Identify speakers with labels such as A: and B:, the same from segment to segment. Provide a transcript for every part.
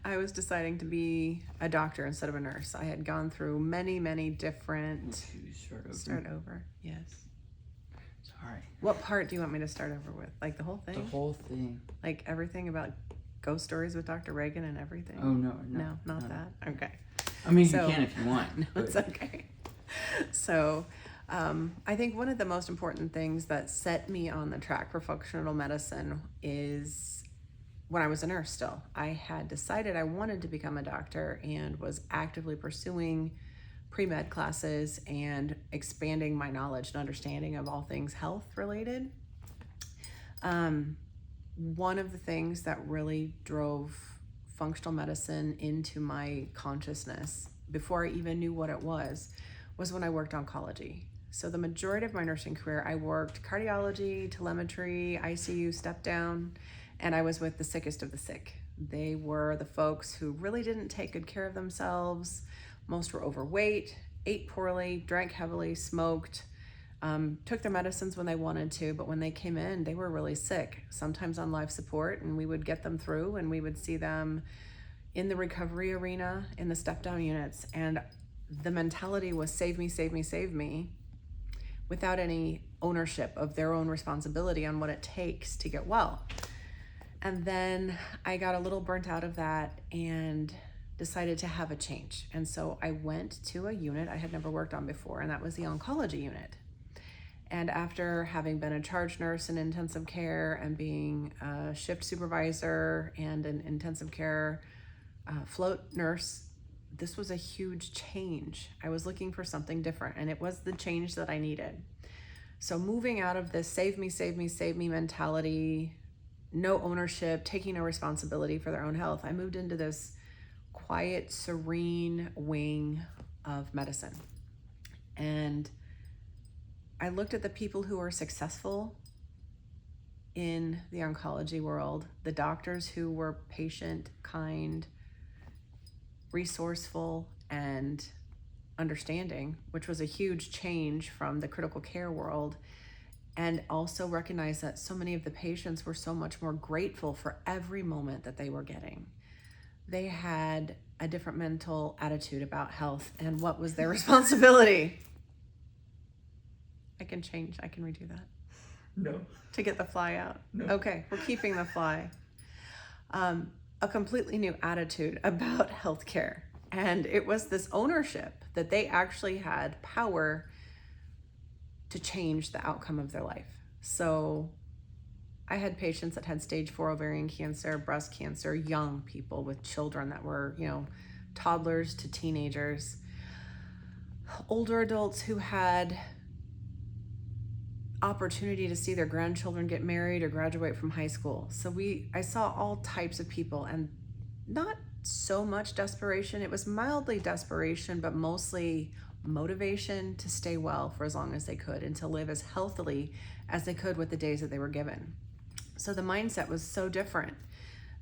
A: I was deciding to be a doctor instead of a nurse. I had gone through many different...
B: Start
A: over, yes.
B: Sorry.
A: What part do you want me to start over with? Like the whole thing?
B: The whole thing.
A: Like everything about ghost stories with Dr. Reagan and everything?
B: Oh, no.
A: No, not that? Okay.
B: I mean, you can if you want.
A: No, it's okay. So, I think one of the most important things that set me on the track for functional medicine is when I was a nurse still. I had decided I wanted to become a doctor and was actively pursuing pre-med classes and expanding my knowledge and understanding of all things health related. One of the things that really drove functional medicine into my consciousness before I even knew what it was when I worked oncology. So the majority of my nursing career, I worked cardiology, telemetry, ICU, step down, and I was with the sickest of the sick. They were the folks who really didn't take good care of themselves. Most were overweight, ate poorly, drank heavily, smoked, took their medicines when they wanted to, but when they came in, they were really sick, sometimes on life support, and we would get them through and we would see them in the recovery arena, in the step down units, and the mentality was save me, save me, save me, without any ownership of their own responsibility on what it takes to get well. And then I got a little burnt out of that and decided to have a change. And so I went to a unit I had never worked on before, and that was the oncology unit. And after having been a charge nurse in intensive care and being a shift supervisor and an intensive care float nurse, this was a huge change. I was looking for something different, and it was the change that I needed. So moving out of this save me, save me, save me mentality, no ownership, taking no responsibility for their own health, I moved into this quiet, serene wing of medicine. And I looked at the people who were successful in the oncology world, the doctors who were patient, kind, resourceful, and understanding, which was a huge change from the critical care world, and also recognize that so many of the patients were so much more grateful for every moment that they were getting. They had a different mental attitude about health and what was their responsibility. I can redo that.
B: No.
A: To get the fly out?
B: No.
A: Okay, we're keeping the fly. A completely new attitude about healthcare. And it was this ownership that they actually had power to change the outcome of their life. So I had patients that had stage 4 ovarian cancer, breast cancer, young people with children that were, toddlers to teenagers, older adults who had opportunity to see their grandchildren get married or graduate from high school. So I saw all types of people, and not so much desperation. It was mildly desperation, but mostly motivation to stay well for as long as they could and to live as healthily as they could with the days that they were given. So the mindset was so different.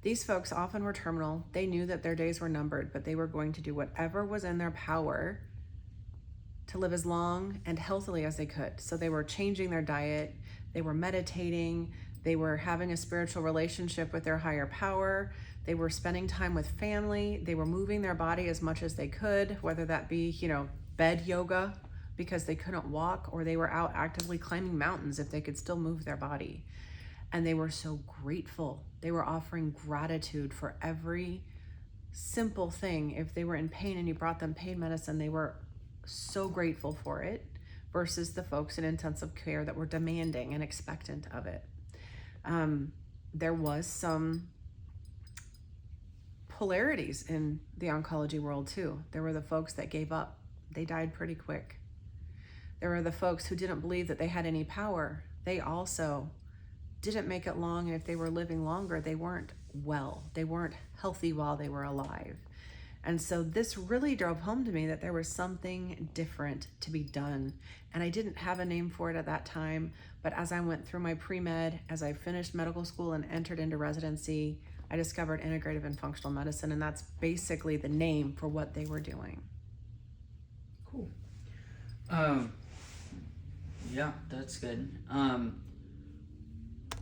A: These folks often were terminal. They knew that their days were numbered, but they were going to do whatever was in their power to live as long and healthily as they could. So they were changing their diet, they were meditating, they were having a spiritual relationship with their higher power, they were spending time with family, they were moving their body as much as they could, whether that be, bed yoga because they couldn't walk, or they were out actively climbing mountains if they could still move their body. And they were so grateful. They were offering gratitude for every simple thing. If they were in pain and you brought them pain medicine, they were so grateful for it, versus the folks in intensive care that were demanding and expectant of it. There was some polarities in the oncology world too. There were the folks that gave up. They died pretty quick. There were the folks who didn't believe that they had any power. They also didn't make it long, and if they were living longer, they weren't well. They weren't healthy while they were alive. And so this really drove home to me that there was something different to be done. And I didn't have a name for it at that time, but as I went through my pre-med, as I finished medical school and entered into residency, I discovered integrative and functional medicine, and that's basically the name for what they were doing.
B: Cool. Yeah, that's good.